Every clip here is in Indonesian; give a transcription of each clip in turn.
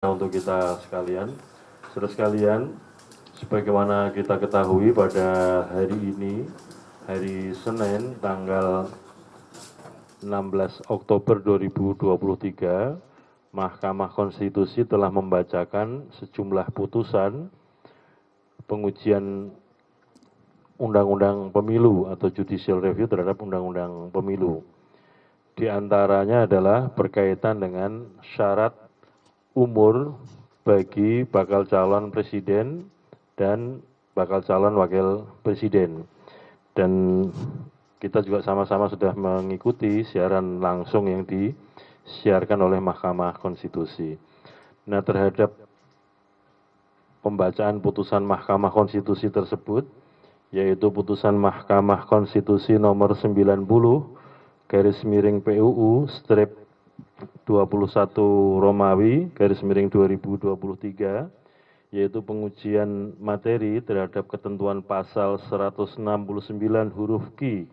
Untuk kita sekalian, saudara sekalian, sebagaimana kita ketahui pada hari ini, hari Senin tanggal 16 Oktober 2023, Mahkamah Konstitusi telah membacakan sejumlah putusan pengujian Undang-Undang Pemilu atau Judicial Review terhadap Undang-Undang Pemilu. Di antaranya adalah berkaitan dengan syarat umur bagi bakal calon presiden dan bakal calon wakil presiden. Dan kita juga sama-sama sudah mengikuti siaran langsung yang disiarkan oleh Mahkamah Konstitusi. Nah, terhadap pembacaan putusan Mahkamah Konstitusi tersebut, yaitu putusan Mahkamah Konstitusi nomor 90/PUU strip 21 Romawi /2023, yaitu pengujian materi terhadap ketentuan pasal 169 huruf Q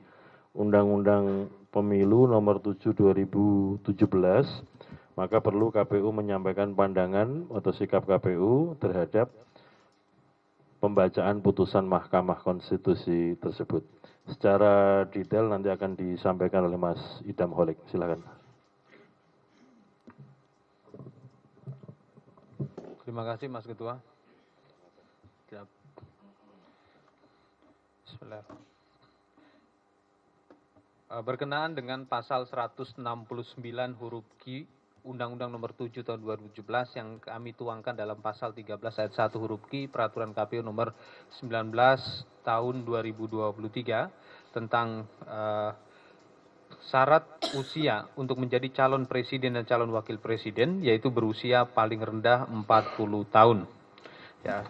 Undang-Undang Pemilu nomor 7 2017, maka perlu KPU menyampaikan pandangan atau sikap KPU terhadap pembacaan putusan Mahkamah Konstitusi tersebut. Secara detail nanti akan disampaikan oleh Mas Idam Holik. Silakan. Terima kasih Mas Ketua. Berkenaan dengan pasal 169 huruf Q Undang-Undang Nomor 7 Tahun 2017 yang kami tuangkan dalam pasal 13 ayat 1 huruf Q Peraturan KPU Nomor 19 Tahun 2023 tentang syarat usia untuk menjadi calon presiden dan calon wakil presiden, yaitu berusia paling rendah 40 tahun. Ya.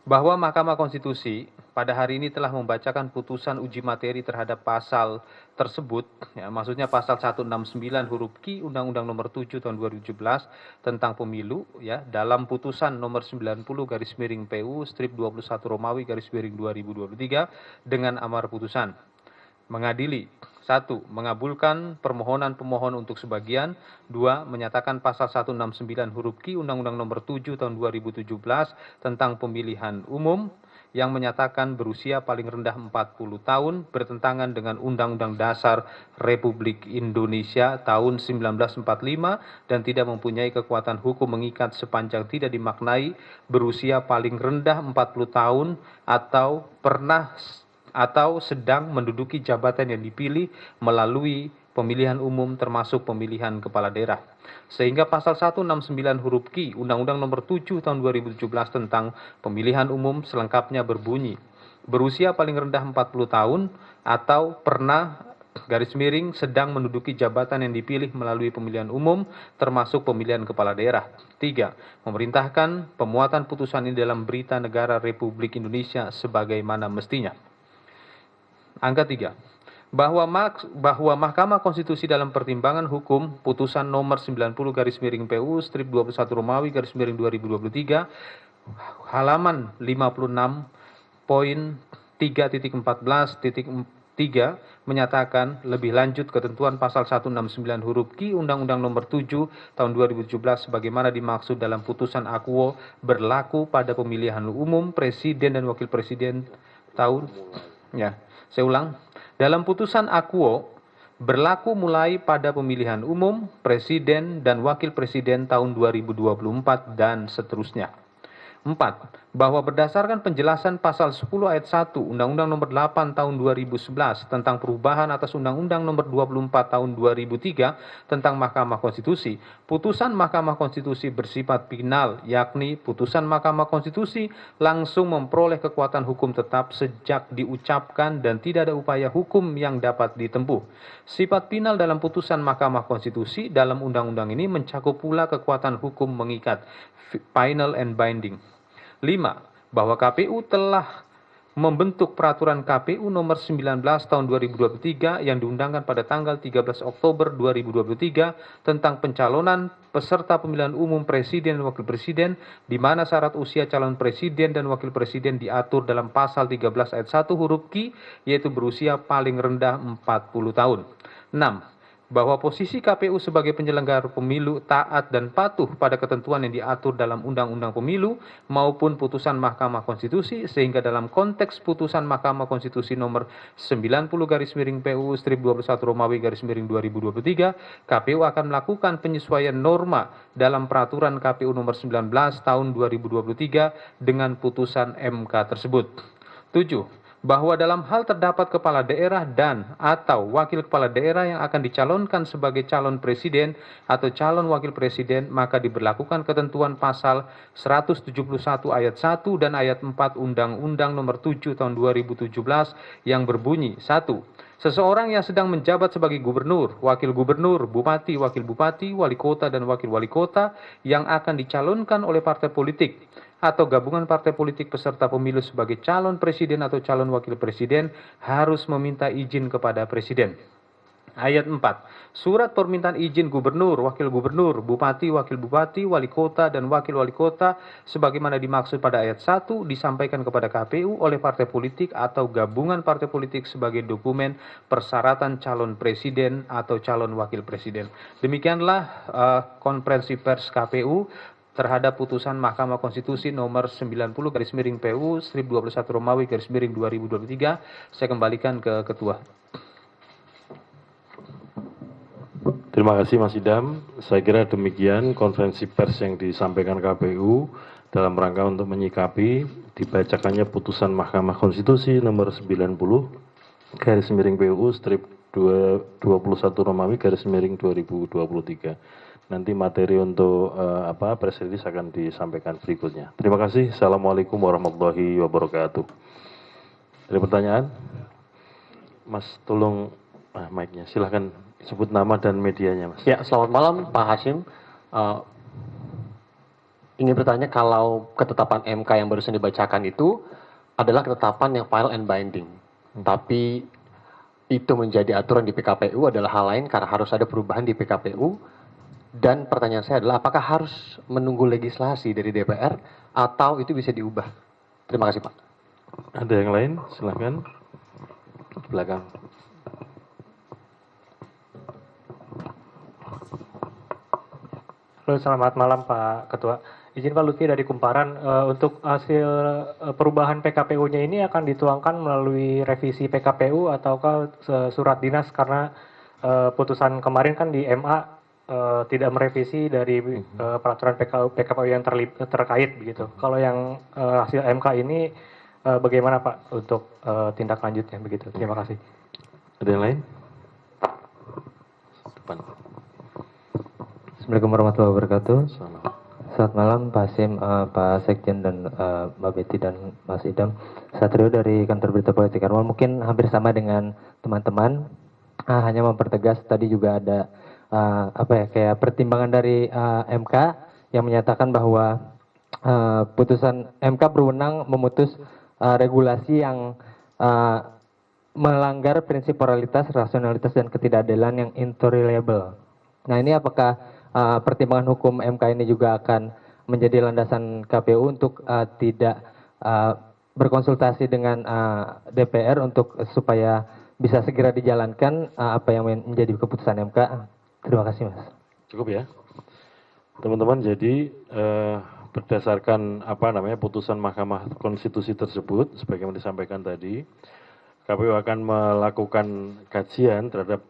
Bahwa Mahkamah Konstitusi pada hari ini telah membacakan putusan uji materi terhadap pasal tersebut, ya, maksudnya pasal 169 huruf Q Undang-Undang Nomor 7 Tahun 2017 tentang pemilu, ya, dalam putusan nomor 90/PU strip 21 Romawi /2023 dengan amar putusan mengadili: 1. Mengabulkan permohonan pemohon untuk sebagian. 2. Menyatakan pasal 169 huruf Q Undang-Undang Nomor 7 Tahun 2017 tentang pemilihan umum yang menyatakan berusia paling rendah 40 tahun bertentangan dengan Undang-Undang Dasar Republik Indonesia tahun 1945 dan tidak mempunyai kekuatan hukum mengikat sepanjang tidak dimaknai berusia paling rendah 40 tahun atau pernah atau sedang menduduki jabatan yang dipilih melalui pemilihan umum termasuk pemilihan kepala daerah. Sehingga pasal 169 huruf Q Undang-Undang Nomor 7 Tahun 2017 tentang pemilihan umum selengkapnya berbunyi: berusia paling rendah 40 tahun atau pernah sedang menduduki jabatan yang dipilih melalui pemilihan umum termasuk pemilihan kepala daerah. 3. Memerintahkan pemuatan putusan ini dalam Berita Negara Republik Indonesia sebagaimana mestinya. Angka 3. Bahwa Mahkamah Konstitusi dalam pertimbangan hukum putusan nomor 90/PU strip 21 Romawi /2023 halaman 56.3.14.3 menyatakan lebih lanjut ketentuan pasal 169 huruf Q Undang-Undang Nomor 7 Tahun 2017 sebagaimana dimaksud dalam putusan akuo berlaku pada pemilihan umum presiden dan wakil presiden tahun dalam putusan akuo berlaku mulai pada pemilihan umum, presiden, dan wakil presiden tahun 2024 dan seterusnya. 4. Bahwa berdasarkan penjelasan pasal 10 ayat 1 Undang-Undang Nomor 8 Tahun 2011 tentang perubahan atas Undang-Undang Nomor 24 Tahun 2003 tentang Mahkamah Konstitusi, putusan Mahkamah Konstitusi bersifat final, yakni putusan Mahkamah Konstitusi langsung memperoleh kekuatan hukum tetap sejak diucapkan dan tidak ada upaya hukum yang dapat ditempuh. Sifat final dalam putusan Mahkamah Konstitusi dalam undang-undang ini mencakup pula kekuatan hukum mengikat, final and binding. 5. Bahwa KPU telah membentuk peraturan KPU nomor 19 tahun 2023 yang diundangkan pada tanggal 13 Oktober 2023 tentang pencalonan peserta pemilihan umum presiden dan wakil presiden, di mana syarat usia calon presiden dan wakil presiden diatur dalam pasal 13 ayat 1 huruf Q, yaitu berusia paling rendah 40 tahun. 6. bahwa posisi KPU sebagai penyelenggara pemilu taat dan patuh pada ketentuan yang diatur dalam Undang-Undang Pemilu maupun putusan Mahkamah Konstitusi, sehingga dalam konteks putusan Mahkamah Konstitusi nomor 90/PU strip 21 Romawi /2023, KPU akan melakukan penyesuaian norma dalam peraturan KPU nomor 19 tahun 2023 dengan putusan MK tersebut. 7. Bahwa dalam hal terdapat kepala daerah dan atau wakil kepala daerah yang akan dicalonkan sebagai calon presiden atau calon wakil presiden, maka diberlakukan ketentuan pasal 171 ayat 1 dan ayat 4 Undang-Undang nomor 7 tahun 2017 yang berbunyi: 1. Seseorang yang sedang menjabat sebagai gubernur, wakil gubernur, bupati, wakil bupati, wali kota, dan wakil wali kota yang akan dicalonkan oleh partai politik atau gabungan partai politik peserta pemilu sebagai calon presiden atau calon wakil presiden harus meminta izin kepada presiden. Ayat 4. Surat permintaan izin gubernur, wakil gubernur, bupati, wakil bupati, wali kota, dan wakil wali kota sebagaimana dimaksud pada ayat 1 disampaikan kepada KPU oleh partai politik atau gabungan partai politik sebagai dokumen persyaratan calon presiden atau calon wakil presiden. Demikianlah konferensi pers KPU terhadap putusan Mahkamah Konstitusi nomor 90/PU strip 21 Romawi /2023. Saya kembalikan ke Ketua. Terima kasih Mas Idam. Saya kira demikian konferensi pers yang disampaikan KPU dalam rangka untuk menyikapi dibacakannya putusan Mahkamah Konstitusi nomor 90/PU strip 21 Romawi /2023. Nanti materi untuk press release akan disampaikan berikutnya. Terima kasih. Assalamualaikum warahmatullahi wabarakatuh. Ada pertanyaan? Mas, tolong mic-nya. Silahkan sebut nama dan medianya, Mas. Ya, selamat malam Pak Hashim. Ingin bertanya, kalau ketetapan MK yang barusan dibacakan itu adalah ketetapan yang final and binding. Tapi itu menjadi aturan di PKPU adalah hal lain karena harus ada perubahan di PKPU. Dan pertanyaan saya adalah apakah harus menunggu legislasi dari DPR atau itu bisa diubah? Terima kasih Pak. Ada yang lain? Silahkan. Belakang. Halo, selamat malam Pak Ketua. Izin Pak Lutfi dari Kumparan, untuk hasil perubahan PKPU-nya ini akan dituangkan melalui revisi PKPU ataukah surat dinas, karena putusan kemarin kan di MA tidak merevisi dari peraturan PKPU yang terkait begitu. Kalau yang hasil MK ini bagaimana Pak untuk tindak lanjutnya begitu? Terima kasih. Ada yang lain? Depan. Assalamualaikum warahmatullahi wabarakatuh. Selamat. Selamat malam Pak Hasim, Pak Sekjen, dan Mbak Betty dan Mas Idam. Satrio dari Kantor Berita Politik Arwal. Mungkin hampir sama dengan teman-teman, hanya mempertegas tadi juga ada kayak pertimbangan dari MK yang menyatakan bahwa putusan MK berwenang memutus regulasi yang melanggar prinsip moralitas, rasionalitas, dan ketidakadilan yang intolerable. Nah, ini apakah pertimbangan hukum MK ini juga akan menjadi landasan KPU untuk tidak berkonsultasi dengan DPR untuk supaya bisa segera dijalankan apa yang menjadi keputusan MK? Terima kasih Mas. Cukup ya. Teman-teman, jadi berdasarkan putusan Mahkamah Konstitusi tersebut, sebagaimana disampaikan tadi, KPU akan melakukan kajian terhadap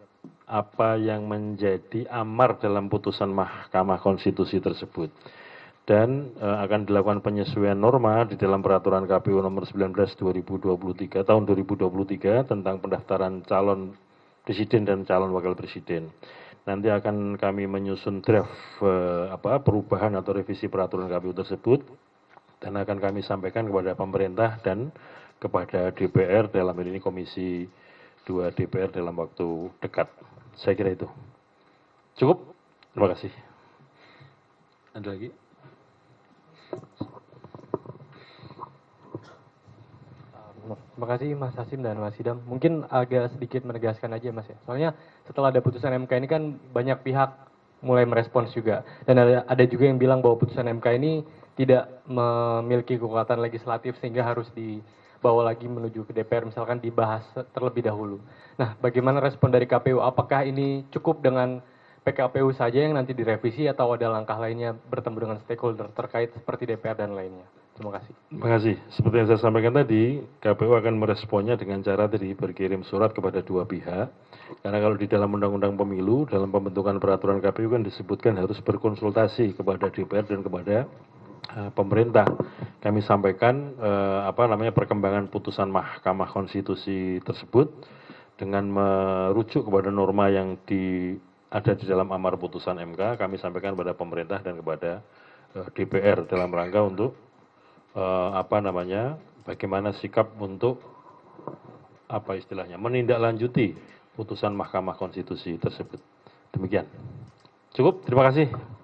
apa yang menjadi amar dalam putusan Mahkamah Konstitusi tersebut. Dan akan dilakukan penyesuaian norma di dalam peraturan KPU nomor 19 2023 tahun 2023 tentang pendaftaran calon presiden dan calon wakil presiden. Nanti akan kami menyusun draft perubahan atau revisi peraturan KPU tersebut dan akan kami sampaikan kepada pemerintah dan kepada DPR, dalam ini Komisi 2 DPR dalam waktu dekat. Saya kira itu. Cukup? Terima kasih. Ada lagi? Terima kasih Mas Hasim dan Mas Idam. Mungkin agak sedikit menegaskan aja Mas ya. Soalnya setelah ada putusan MK ini kan banyak pihak mulai merespons juga. Dan ada juga yang bilang bahwa putusan MK ini tidak memiliki kekuatan legislatif sehingga harus dibawa lagi menuju ke DPR, misalkan dibahas terlebih dahulu. Nah, bagaimana respon dari KPU? Apakah ini cukup dengan PKPU saja yang nanti direvisi atau ada langkah lainnya bertemu dengan stakeholder terkait seperti DPR dan lainnya? Terima kasih. Terima kasih. Seperti yang saya sampaikan tadi, KPU akan meresponnya dengan cara tadi berkirim surat kepada dua pihak. Karena kalau di dalam Undang-Undang Pemilu, dalam pembentukan peraturan KPU kan disebutkan harus berkonsultasi kepada DPR dan kepada pemerintah. Kami sampaikan perkembangan putusan Mahkamah Konstitusi tersebut dengan merujuk kepada norma yang ada di dalam amar putusan MK. Kami sampaikan kepada pemerintah dan kepada DPR dalam rangka untuk bagaimana sikap untuk menindaklanjuti putusan Mahkamah Konstitusi tersebut. Demikian. Cukup. Terima kasih.